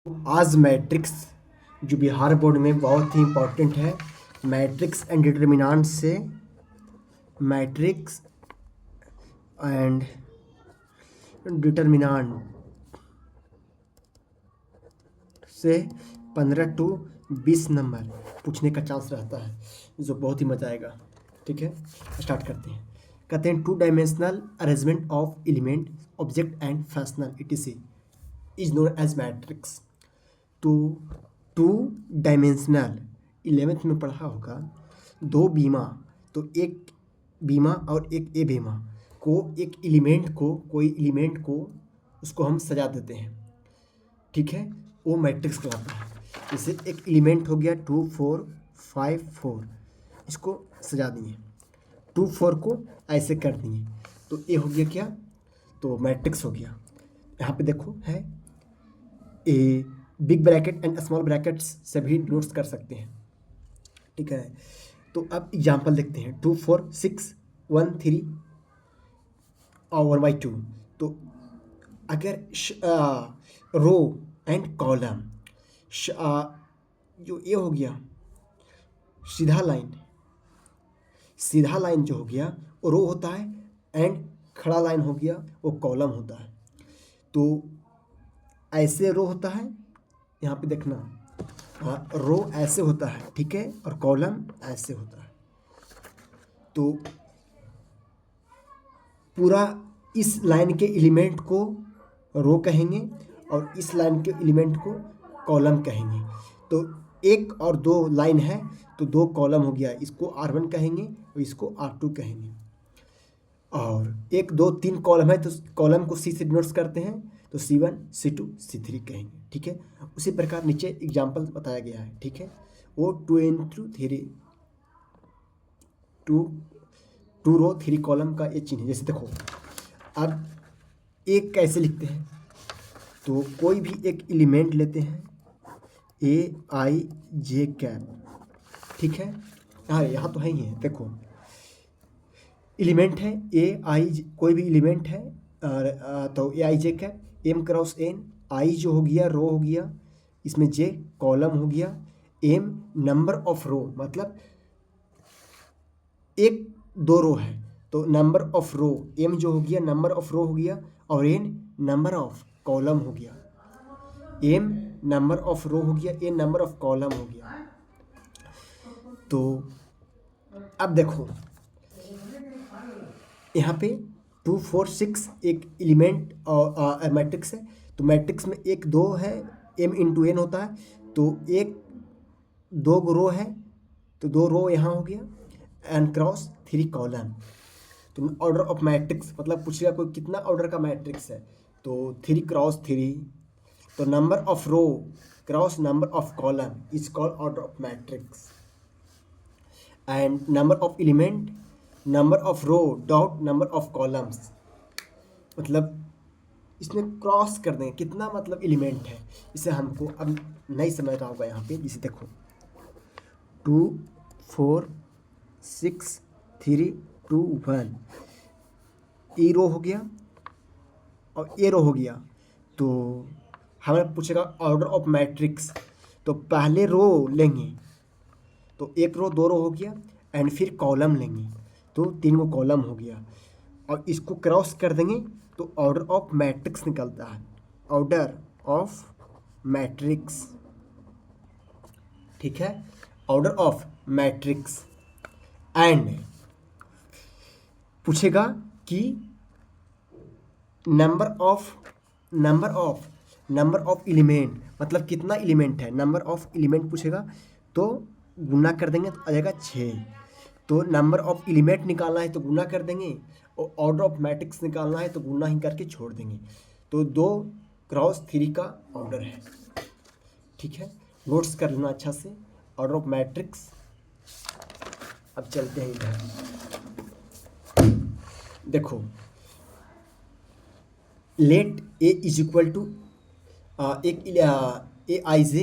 आज मैट्रिक्स जो बिहार बोर्ड में बहुत ही इम्पोर्टेंट है, मैट्रिक्स एंड डिटर्मिनेंट से मैट्रिक्स एंड डिटर्मिनेंट से 15 टू 20 नंबर पूछने का चांस रहता है, जो बहुत ही मजा आएगा। ठीक है, स्टार्ट करते हैं। कहते हैं two dimensional arrangement of element object and functional etc is known as matrix. तो टू डायमेंशनल 11th में पढ़ा होगा, दो बीमा, तो एक बीमा और एक ए बीमा को एक एलिमेंट को कोई एलिमेंट को उसको हम सजा देते हैं। ठीक है, वो मैट्रिक्स कहलाता है। जैसे एक एलिमेंट हो गया 2 4 5 4, इसको सजा दिए, 2 4 को ऐसे कर दिए, तो ये हो गया क्या, तो मैट्रिक्स हो गया। यहाँ पे देखो है a big bracket and small brackets से भी नोट्स कर सकते हैं। ठीक है, तो अब एग्जांपल देखते हैं। 2 4 6 1 3 और 1/2। तो अगर रो एंड कॉलम, जो ये हो गया सीधा लाइन जो हो गया वो रो होता है, एंड खड़ा लाइन हो गया वो कॉलम होता है। तो ऐसे रो होता है, यहाँ पे देखना, रो ऐसे होता है, ठीक है, और कॉलम ऐसे होता है। तो पूरा इस लाइन के एलिमेंट को रो कहेंगे और इस लाइन के एलिमेंट को कॉलम कहेंगे। तो एक और दो लाइन है तो दो कॉलम हो गया, इसको R1 कहेंगे और इसको R2 कहेंगे। और एक दो तीन कॉलम है तो कॉलम को C से डिनोट करते हैं, तो C1 C2 C3 कहेंगे। ठीक है, उसी प्रकार नीचे एग्जाम्पल बताया गया है। ठीक है, वो 2 into 3 टू रो 3 कॉलम का ये चिन्ह है। जैसे देखो, अब एक कैसे लिखते हैं, तो कोई भी एक एलिमेंट लेते हैं AIJ। ठीक है, यहाँ तो है ही है, देखो एलिमेंट है AI, कोई भी एलिमेंट है तो AIJ, M cross N, I जो हो गया रो हो गया, इसमें J कॉलम हो गया, M नंबर ऑफ रो, मतलब एक दो रो है तो नंबर ऑफ रो, M जो हो गया नंबर ऑफ रो हो गया, और N नंबर ऑफ कॉलम हो गया। M नंबर ऑफ रो हो गया, N नंबर ऑफ कॉलम हो गया। तो अब देखो यहाँ पे 2 4 6 एक एलिमेंट और मैट्रिक्स है, तो मैट्रिक्स में एक दो है, M इंटू N होता है, तो एक दो रो है तो दो रो यहाँ हो गया, N क्रॉस 3 कॉलम। तो ऑर्डर ऑफ मैट्रिक्स मतलब पूछेगा कोई कितना ऑर्डर का मैट्रिक्स है, तो 3 क्रॉस 3, तो number of row cross number of column is called order of matrix. And number of element number of row dot number of columns, मतलब इसमें क्रॉस कर देंगे कितना मतलब एलिमेंट है, इसे हमको अब नहीं समझ रहा होगा यहाँ पे। जैसे देखो 2 4 6 3 2 1, ए रो हो गया और ए रो हो गया, तो हमें पूछेगा ऑर्डर ऑफ मैट्रिक्स, तो पहले रो लेंगे, तो एक रो दो रो हो गया, एंड फिर कॉलम लेंगे तो 3 को कॉलम हो गया, और इसको क्रॉस कर देंगे तो ऑर्डर ऑफ मैट्रिक्स निकलता है, ऑर्डर ऑफ मैट्रिक्स। ठीक है, ऑर्डर ऑफ मैट्रिक्स। एंड पूछेगा कि नंबर ऑफ एलिमेंट, मतलब कितना एलिमेंट है, नंबर ऑफ एलिमेंट पूछेगा, तो गुना कर देंगे तो आ जाएगा 6। तो नंबर ऑफ एलिमेंट निकालना है तो गुना कर देंगे, और ऑर्डर ऑफ मैट्रिक्स निकालना है तो गुना ही करके छोड़ देंगे। तो 2 क्रॉस 3 का ऑर्डर है। ठीक है, नोट्स कर लेना अच्छा से, ऑर्डर ऑफ मैट्रिक्स। अब चलते हैं इधर, देखो let A is equal to एक AIJ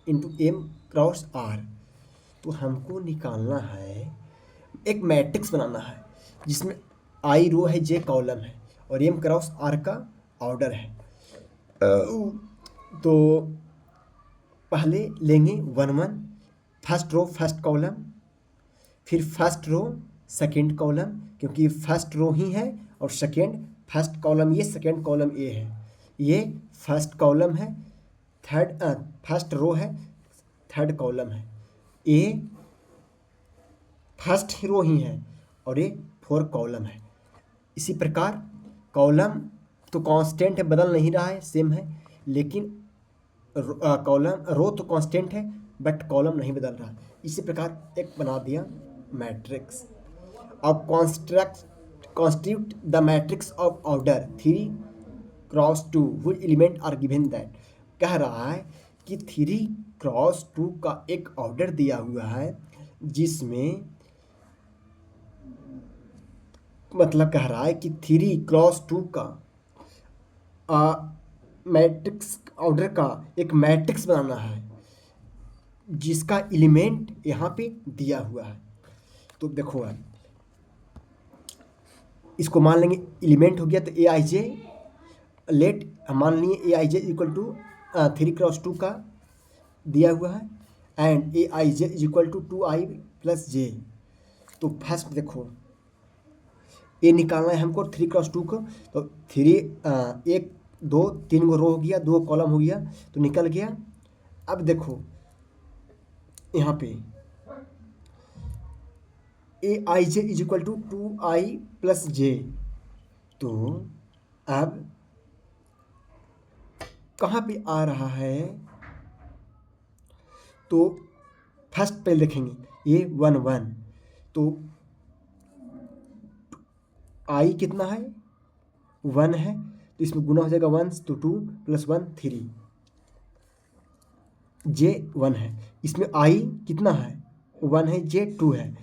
into M cross R। तो हमको निकालना है, एक मैट्रिक्स बनाना है जिसमें I रो है, J कॉलम है, और M क्रॉस R का ऑर्डर है। तो पहले लेंगे 1 1, फर्स्ट रो फर्स्ट कॉलम, फिर फर्स्ट रो सेकंड कॉलम, क्योंकि फर्स्ट रो ही है और सेकंड फर्स्ट कॉलम, ये सेकंड कॉलम ए है, ये फर्स्ट कॉलम है, थर्ड फर्स्ट रो है, थर्ड कॉलम है, ए फर्स्ट रो ही है और ये 4 कॉलम है। इसी प्रकार कॉलम तो कांस्टेंट है, बदल नहीं रहा है, सेम है, लेकिन कॉलम रो तो कांस्टेंट है बट कॉलम नहीं बदल रहा। इसी प्रकार एक बना दिया मैट्रिक्स। अब constitute the matrix of order 3x2 which element are given that. कह रहा है कि 3x2 का एक ऑर्डर दिया हुआ है जिसमें मतलब कह रहा है कि 3x2 का मैट्रिक्स ऑर्डर का एक मैट्रिक्स बनाना है जिसका एलिमेंट यहाँ पे दिया हुआ है। तो देखो यार, इसको मान लेंगे एलिमेंट हो गया, तो ए आई जे लेट मान लिए ए आई जे इक्वल टू 3x2 का दिया हुआ है and A I J equal to 2i + j। तो फर्स्ट देखो ए निकालना है हमको 3x2 को, तो 1 2 3 गो रो हो गया, 2 कॉलम हो गया, तो निकल गया। अब देखो यहाँ पे a I j is equal to 2i + j। तो अब कहाँ पे आ रहा है, तो फर्स्ट पहले देखेंगे ये 1 1, तो आई कितना है 1 है, तो इसमें गुना हो जाएगा 1 तो 2 + 1 3, जे 1 है, इसमें आई कितना है 1 है, जे 2 है,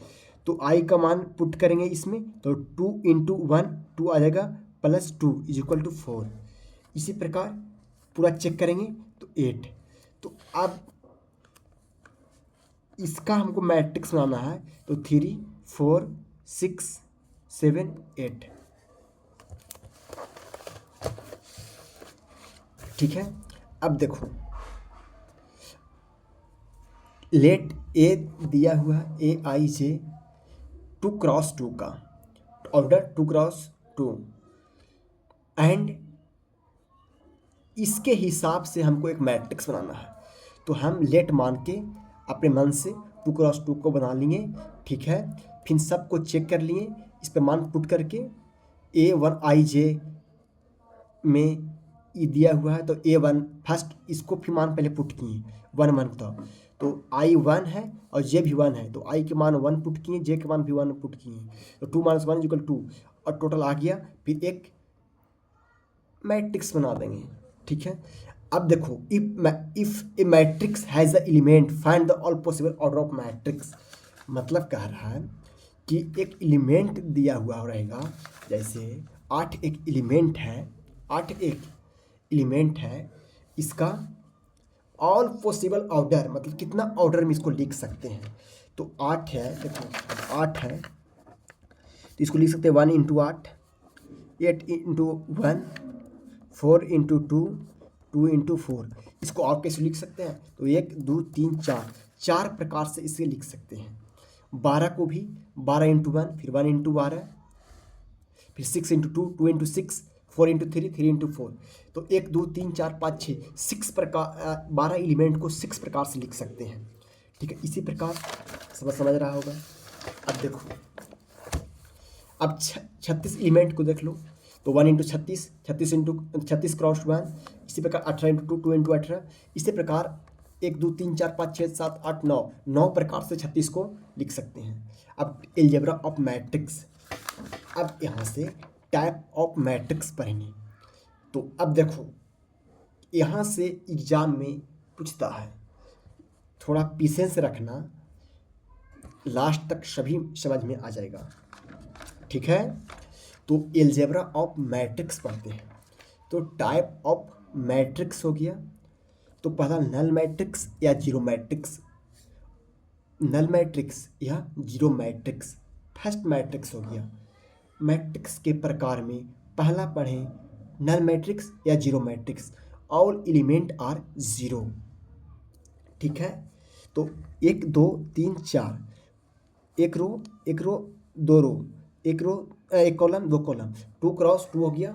तो आई का मान पुट करेंगे इसमें, तो 2 × 1 2 आ जाएगा +2 = 4। इसी प्रकार पूरा चेक करेंगे तो 8। तो अब इसका हमको मैट्रिक्स बनाना है, तो 3 4 6 7 8, ठीक है। अब देखो लेट ए दिया हुआ ए आई जे 2x2 का ऑर्डर 2x2 एंड इसके हिसाब से हमको एक मैट्रिक्स बनाना है, तो हम लेट मान के अपने मन से 2x2 को बना लिए, ठीक है। फिर सबको चेक कर लिए, इस पर मान पुट करके A1ij में ये दिया हुआ है, तो A1 फर्स्ट इसको फिर मान पहले पुट किए 1 1 था, तो I 1 है और J भी 1 है, तो I के मान 1 पुट किए, J के मान भी 1 पुट किए, तो 2 - 1 = 2 और टोटल आ गया। फिर एक मैट्रिक्स बना देंगे, ठीक है। अब देखो if A matrix has a element find the all possible order of matrix. मतलब कह रहा है कि एक एलिमेंट दिया हुआ रहेगा, जैसे 8 एक एलिमेंट है, 8 एक एलिमेंट है, इसका ऑल पॉसिबल ऑर्डर मतलब कितना ऑर्डर में इसको लिख सकते हैं, तो 8 है, देखो 8 है तो इसको लिख सकते हैं 1 × 8, 8 × 1, 4 × 2, 2 × 4। इसको आप कैसे लिख सकते हैं, तो 1 2 3 4 4 प्रकार से इसे लिख सकते हैं। 12 को भी 12 × 1, फिर 1 × 12, फिर 6 × 2, 2 × 6, 4 × 3, 3 × 4, तो 1 2 3 4 5 6 प्रकार 12 एलिमेंट को 6 प्रकार से लिख सकते हैं, ठीक है। इसी प्रकार समझ रहा होगा। अब देखो अब 36 एलिमेंट को देख लो, तो 1 × 36, 36 × 1, इसी प्रकार 18 × 2, 2 × 18, इसी प्रकार 1 2 3 4 5 6 7 8 9 प्रकार से 36 को लिख सकते हैं। अब अलजेब्रा ऑफ मैट्रिक्स, अब यहाँ से टाइप ऑफ मैट्रिक्स पढ़ेंगे। तो अब देखो यहाँ से एग्जाम में पूछता है, थोड़ा पेशेंस रखना, लास्ट तक सभी समझ में आ जाएगा, ठीक है। तो अलजेब्रा ऑफ मैट्रिक्स पढ़ते हैं। तो टाइप ऑफ मैट्रिक्स हो गया, तो पहला नल मैट्रिक्स या जीरो मैट्रिक्स, नल मैट्रिक्स या जीरो मैट्रिक्स, फर्स्ट मैट्रिक्स हो गया। मैट्रिक्स के प्रकार में पहला पढ़ें नल मैट्रिक्स या zero matrix, all element are zero. ठीक है, तो 1 2 3 4, एक रो एक रो, दो रो, एक रो एक कॉलम दो कॉलम, 2 क्रॉस 2 हो गया।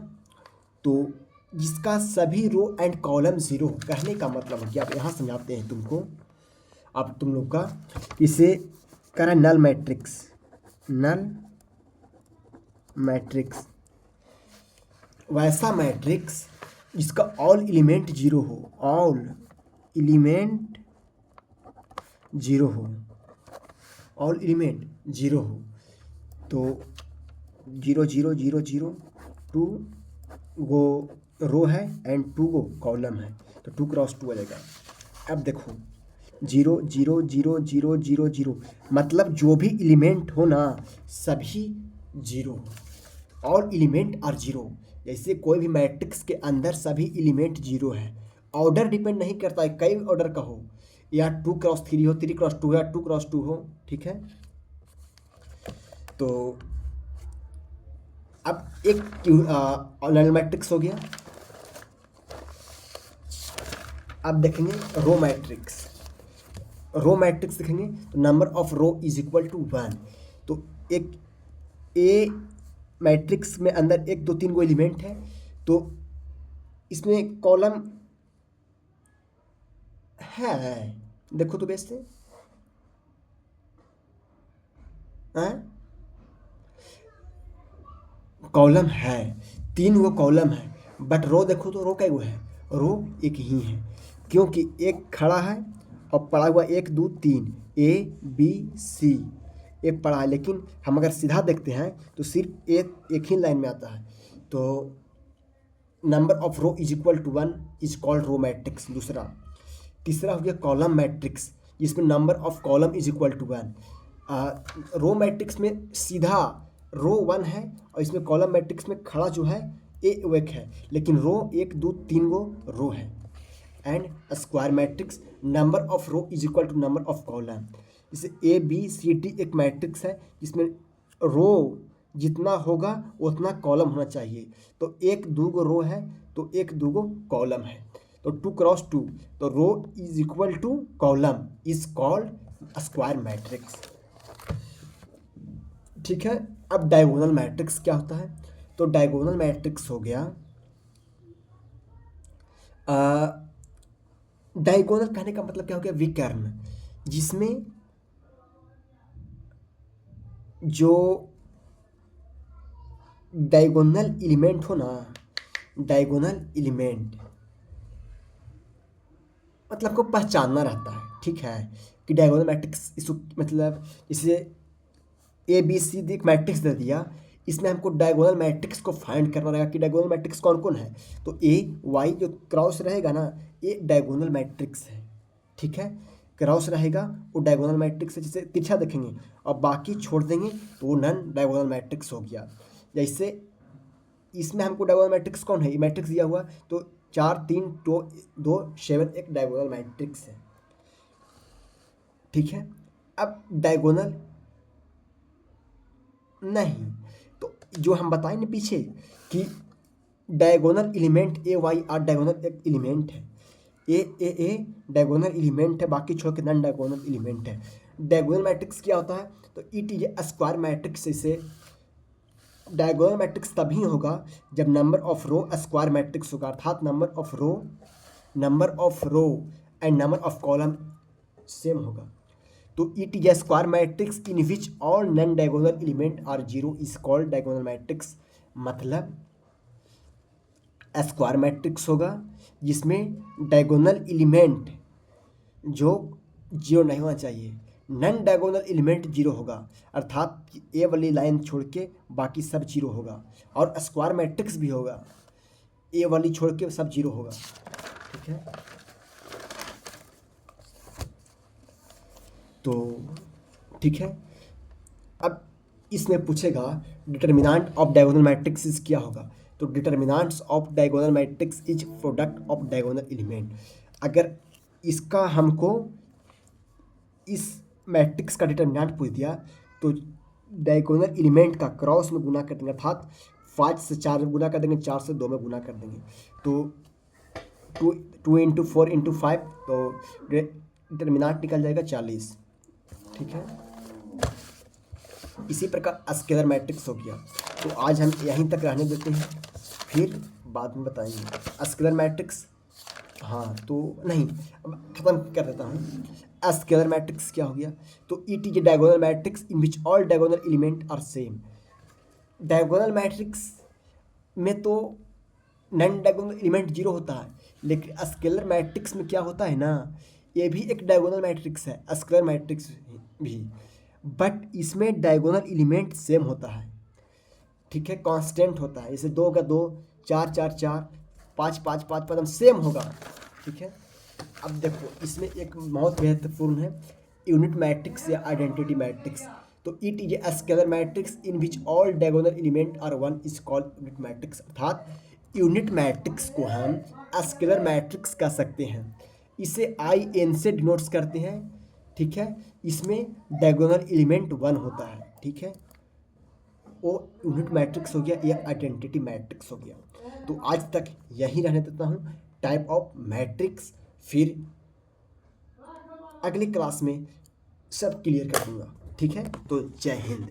तो जिसका सभी रो एंड कॉलम जीरो, कहने का मतलब है कि आप यहाँ समझाते हैं तुमको, अब तुम लोग का इसे करा नल मैट्रिक्स। नल मैट्रिक्स वैसा मैट्रिक्स जिसका ऑल एलिमेंट जीरो हो, ऑल एलिमेंट जीरो हो, ऑल एलिमेंट जीरो हो। तो 0 0 0 0 2 गो रो है एंड 2 गो कॉलम है, तो 2 क्रॉस 2 आ जाएगा। अब देखो 0 0 0 0 0 0, मतलब जो भी एलिमेंट हो ना सभी zero, all element are zero. जैसे कोई भी मैट्रिक्स के अंदर सभी एलिमेंट जीरो है, ऑर्डर डिपेंड नहीं करता है, कई ऑर्डर का हो, या 2 क्रॉस 3 हो, 3 क्रॉस 2 या 2 क्रॉस 2 हो। ठीक है, तो अब एक नल मैट्रिक्स हो गया। अब देखेंगे रो मैट्रिक्स। रो मैट्रिक्स देखेंगे तो number of row is equal to 1। तो एक ए मैट्रिक्स में अंदर 1 2 3 गो एलिमेंट है, तो इसमें कॉलम है, देखो तो बेस से कॉलम है, 3 गो कॉलम है, बट रो देखो तो रो कई गो है, रो एक ही है, क्योंकि एक खड़ा है और पड़ा हुआ 1 2 3 ए बी सी, एक पड़ा है। लेकिन हम अगर सीधा देखते हैं तो सिर्फ एक ही लाइन में आता है। तो number of row is equal to 1 is called row matrix. दूसरा, तीसरा हो गया कॉलम मैट्रिक्स, जिसमें number of column is equal to 1। Row matrix में सीधा रो 1 है और इसमें कॉलम मैट्रिक्स में खड़ा जो है एक है, लेकिन रो 1 2 3 गो रो है। And square matrix, number of row is equal to number of column. जैसे ए बी सी डी एक मैट्रिक्स है जिसमें रो जितना होगा उतना कॉलम होना चाहिए। तो 1 2 गो रो है तो 1 2 गो कॉलम है, तो 2 क्रॉस 2, तो row is equal to column is called square matrix. ठीक है, अब डायगोनल मैट्रिक्स क्या होता है? तो डायगोनल मैट्रिक्स हो गया, डायगोनल कहने का मतलब क्या हो गया, विकर्ण, जिसमें जो डायगोनल एलिमेंट हो ना, डायगोनल एलिमेंट मतलब को पहचानना रहता है। ठीक है, कि डायगोनल मैट्रिक्स इस मतलब इसे ए बी सी डी एक मैट्रिक्स दे दिया, इसमें हमको डायगोनल मैट्रिक्स को फाइंड करना रहेगा कि डायगोनल मैट्रिक्स कौन कौन है। तो ए वाई जो क्रॉस रहेगा ना, ये डायगोनल मैट्रिक्स है। ठीक है, क्रॉस रहेगा वो डायगोनल मैट्रिक्स है, जैसे तिरछा देखेंगे और बाकी छोड़ देंगे तो वो नन डायगोनल मैट्रिक्स हो गया। जैसे इसमें हमको डायगोनल मैट्रिक्स कौन है, ये मैट्रिक्स दिया हुआ, तो 4 3 2 2 7 एक डायगोनल मैट्रिक्स है। ठीक है, अब डायगोनल नहीं, तो जो हम बताए ना पीछे कि diagonal element A Y R diagonal एक एलिमेंट है, ए डायगोनल एलिमेंट है, बाकी छोड़ के नॉन डायगोनल एलिमेंट है। डायगोनल मैट्रिक्स क्या होता है? तो it is a square matrix. इसे डायगोनल मैट्रिक्स तभी होगा जब number of row square matrix होगा, अर्थात number of row and number of column same होगा। तो it is a square matrix in which all non diagonal element are zero is called diagonal matrix. मतलब square matrix होगा जिसमें diagonal element जो zero नहीं होना चाहिए, नॉन डायगोनल एलिमेंट जीरो होगा, अर्थात ए वाली लाइन छोड़ के बाकी सब जीरो होगा। और स्क्वायर मैट्रिक्स भी होगा, ए वाली छोड़ के सब जीरो होगा। ठीक है, तो ठीक है, अब इसमें पूछेगा डिटर्मिनेंट ऑफ डायगोनल मैट्रिक्स क्या होगा। तो determinants of diagonal matrix is product of diagonal element. अगर इसका हमको इस मैट्रिक्स का डिटर्मिनेंट पूछ दिया तो डायगोनल एलिमेंट का क्रॉस में गुना कर देंगे, अर्थात 5 से 4 में गुना कर देंगे, 4 से 2 में गुना कर देंगे। तो टू इंटू 4 इंटू 5, तो डिटर्मिनेंट निकल जाएगा 40। ठीक है, इसी प्रकार स्केलर मैट्रिक्स हो गया। तो आज हम यहीं तक रहने देते हैं, फिर बाद में बताएंगे स्केलर मैट्रिक्स। हाँ तो नहीं, अब खत्म कर देता हूँ। स्केलर मैट्रिक्स क्या हो गया, तो it is a diagonal matrix in which all diagonal element are same. Diagonal matrix में तो नॉन डायगोनल एलिमेंट 0 होता है, लेकिन स्केलर मैट्रिक्स में क्या होता है ना, ये भी एक डायगोनल मैट्रिक्स है, स्केलर मैट्रिक्स भी, बट इसमें डायगोनल एलिमेंट सेम होता है। ठीक है, कांस्टेंट होता है, जैसे 2 का 2, 4 4 4, 5 5 5 5 सेम होगा। ठीक है, अब देखो इसमें एक बहुत महत्वपूर्ण है यूनिट मैट्रिक्स या आइडेंटिटी मैट्रिक्स। तो it is a scalar matrix in which all diagonal element are 1 is called unit matrix. अर्थात यूनिट मैट्रिक्स को हम स्केलर मैट्रिक्स कह सकते हैं। इसे IN से डिनोट्स करते हैं। ठीक है, इसमें डायगोनल एलिमेंट 1 होता है। ठीक है, वो यूनिट मैट्रिक्स हो गया या आइडेंटिटी मैट्रिक्स हो गया। तो आज तक यही रहने देता हूँ टाइप ऑफ मैट्रिक्स, फिर अगली क्लास में सब क्लियर कर दूंगा। ठीक है, तो जय हिंद।